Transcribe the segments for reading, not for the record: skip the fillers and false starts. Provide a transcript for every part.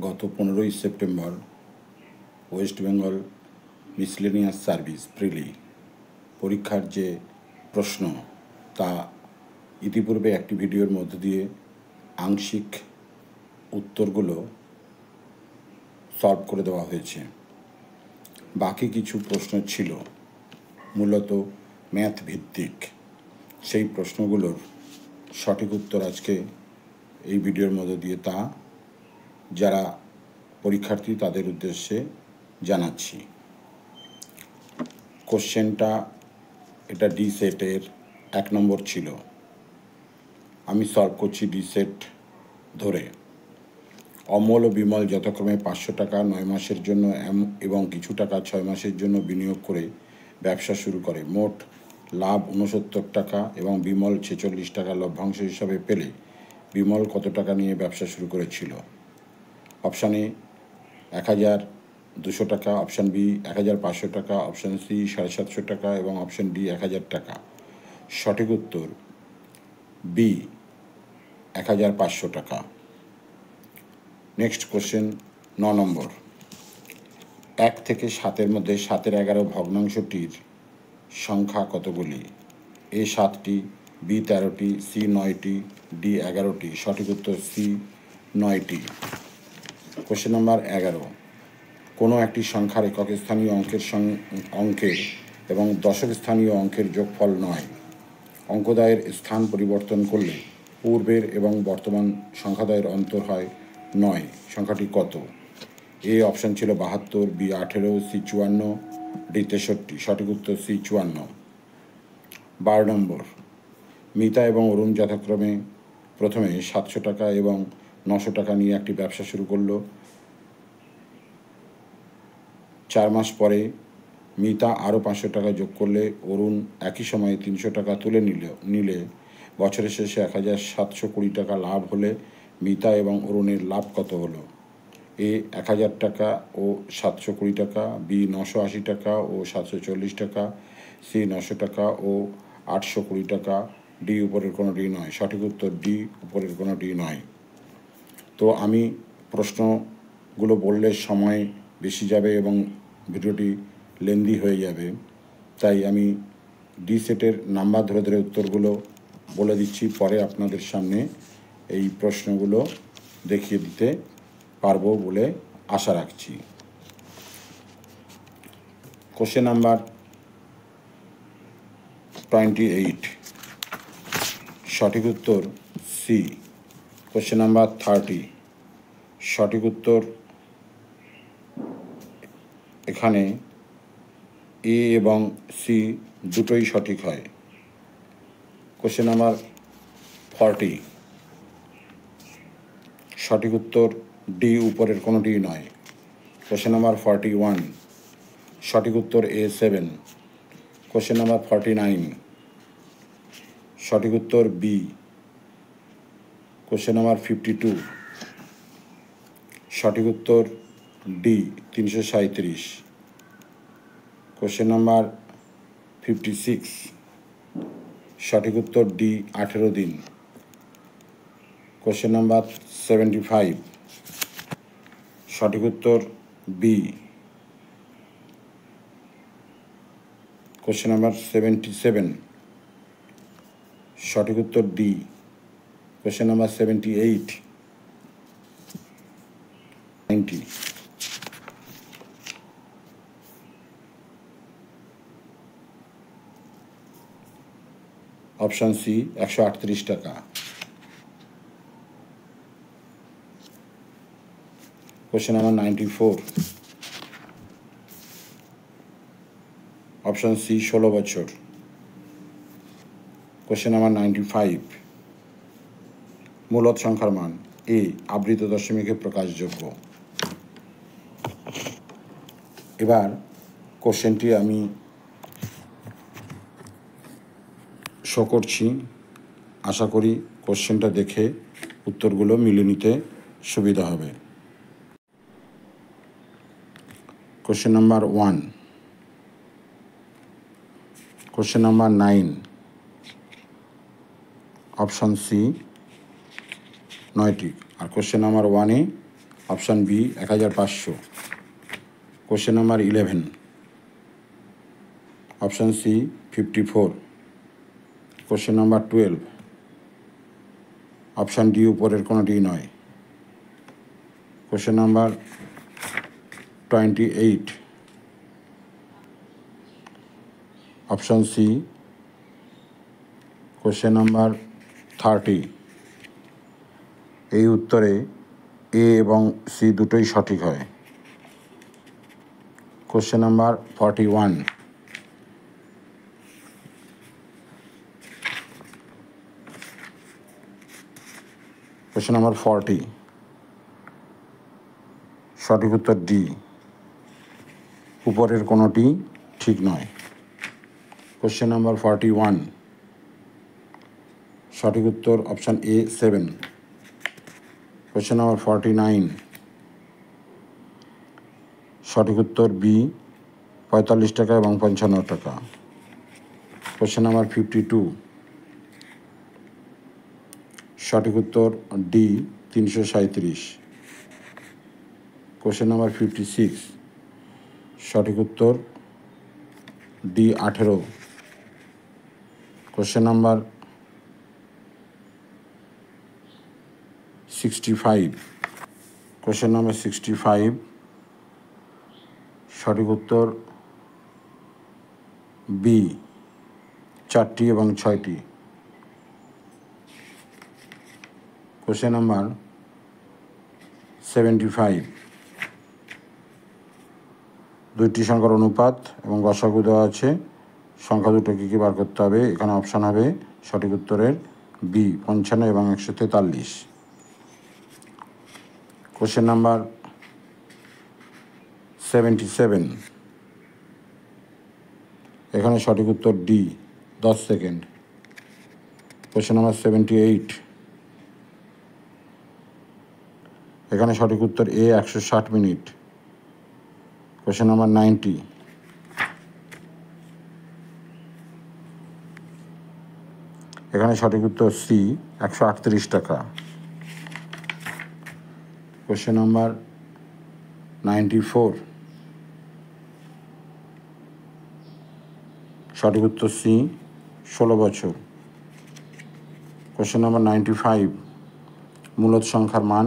গত 15ই September West Bengal miscellaneous service prelim পরীক্ষার যে প্রশ্ন তা ইতিপূর্বে একটি ভিডিওর মধ্য দিয়ে আংশিক উত্তরগুলো সলভ করে দেওয়া হয়েছে। বাকি কিছু প্রশ্ন ছিল মূলত ম্যাথ ভিত্তিক। সেই প্রশ্নগুলোর সঠিক উত্তর আজকে এই ভিডিওর মধ্য দিয়ে তা যারা পরীক্ষার্থী তাদের উদ্দেশ্যে জানাচ্ছি। কোশ্চেনটা এটা ডি সেটের 1 নম্বর ছিল। আমি সলভ করছি ডি সেট ধরে। অমল ও বিমল যথাক্রমে 500 টাকা 9 মাসের জন্য এবং কিছু টাকা 6 মাসের জন্য বিনিয়োগ করে ব্যবসা শুরু করে। মোট লাভ 69 টাকা এবং বিমল 46 টাকা লভ্যাংশ হিসাবে পেলে বিমল কত টাকা নিয়ে ব্যবসা শুরু করেছিল? অপশান এ 1200 টাকা, অপশান বি 1500 টাকা, অপশান সি 750 টাকা এবং অপশান ডি 1000 টাকা। সঠিক উত্তর বি 1500 টাকা। নেক্সট কোশ্চেন 9 নম্বর। 1 থেকে 7-এর মধ্যে 7-এর 11 ভগ্নাংশটির সংখ্যা কতগুলি? এ 7টি, বি 13টি, সি 9টি, ডি 11টি। সঠিক উত্তর সি 9টি। Question number 11। কোনো একটি সংখ্যার একক স্থানীয় অঙ্কের এবং দশক স্থানীয় অঙ্কের যোগফল 9। অঙ্কদ্বয়ের স্থান পরিবর্তন করলে পূর্বের এবং বর্তমান সংখ্যাদ্বয়ের অন্তর হয় 9। সংখ্যাটি কত? এ অপশান ছিল 72, বি 18, সি 54, ডি 63। সঠিক উত্তর সি 54। 12 নম্বর। মিতা এবং অরুণ যথাক্রমে প্রথমে 700 টাকা এবং 900 টাকা নিয়ে একটি ব্যবসা শুরু করলো। 4 মাস পরে মিতা আরও 500 টাকা যোগ করলে অরুণ একই সময়ে 300 টাকা তুলে নিলে বছরের শেষে 1720 টাকা লাভ হলে মিতা এবং অরুণের লাভ কত হলো? এ 1000 টাকা ও 720 টাকা, বি 980 টাকা ও 740 টাকা, সি 900 টাকা ও 820 টাকা, ডি উপরের কোনো ডি নয়। সঠিক উত্তর ডি উপরের কোনো ডি নয়। তো আমি প্রশ্নগুলো বললে সময় বেশি যাবে এবং ভিডিওটি লেন্দি হয়ে যাবে, তাই আমি ডি সেটের নাম্বার ধরে ধরে উত্তরগুলো বলে দিচ্ছি। পরে আপনাদের সামনে এই প্রশ্নগুলো দেখিয়ে দিতে পারবো বলে আশা রাখছি। Question number 28। সঠিক উত্তর সি। Question number 30। সঠিক উত্তর এখানে এ এবং সি দুটোই সঠিক হয়। Question number 40। সঠিক উত্তর ডি উপরের কোনোটি নয়। Question number 41। সঠিক উত্তর এ 7। Question number 49। সঠিক উত্তর বি। Question number 52। সঠিক উত্তর ডি 337। Question number 56। সঠিক উত্তর ডি 18 দিন। Question number 75। সঠিক উত্তর বি। Question number 77। সঠিক উত্তর D. Question number 78, 90। Option C 138 টাকা। Question number 94। অপশান সি 16 বছর। Question number 95। মূলদ সংখ্যার মান এ আবৃত দশমিকে প্রকাশযোগ্য। এবার কোশ্চেনটি আমি শো করছি। আশা করি কোশ্চেনটা দেখে উত্তরগুলো মিলিয়ে নিতে সুবিধা হবে। Question number 1। Question number 9। Option C 9টি। আর কোশ্চেন নাম্বার 1-এ option B 1500। Question number 11, option C 54। Question number 12, option D উপরের কোনোটি নয়। Question number 28, option C. Question number 30, এই উত্তরে এ এবং সি দুটোই সঠিক হয়। কোশ্চেন নাম্বার 41, কোশ্চেন নাম্বার 40, সঠিক উত্তর ডি, উপরের কোনোটি ঠিক নয়। কোশ্চেন নাম্বার 41, সঠিক উত্তর অপশান এ 7। কোশ্চেন নাম্বার 49, সঠিক উত্তর বি 45 টাকা এবং 55 টাকা। কোশ্চেন নাম্বার 52, সঠিক উত্তর ডি 337। কোশ্চেন নাম্বার 56, সঠিক উত্তর D 18। Question number 65, question number 65, সঠিক উত্তর বি 4টি এবং 6টি। কোশ্চেন নাম্বার 75, দুইটি সংখ্যার অনুপাত এবং গসাগু দেওয়া আছে, সংখ্যা দুটো কী কী বার করতে হবে। এখানে অপশান হবে সঠিক উত্তরের বি 55 এবং 143। কোশ্চেন নাম্বার 77, এখানে সঠিক উত্তর ডি 10 সেকেন্ড। কোশ্চেন নাম্বার 78, এখানে সঠিক উত্তর এ 160 মিনিট। কোশ্চেন নাম্বার 90, এখানে সঠিক উত্তর সি 138 টাকা। কোশ্চেন নাম্বার 94, সঠিক উত্তর সি 16 বছর। কোশ্চেন নাম্বার 95, মূলদ সংখ্যার মান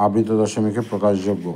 আবৃত দশমিকে প্রকাশযোগ্য।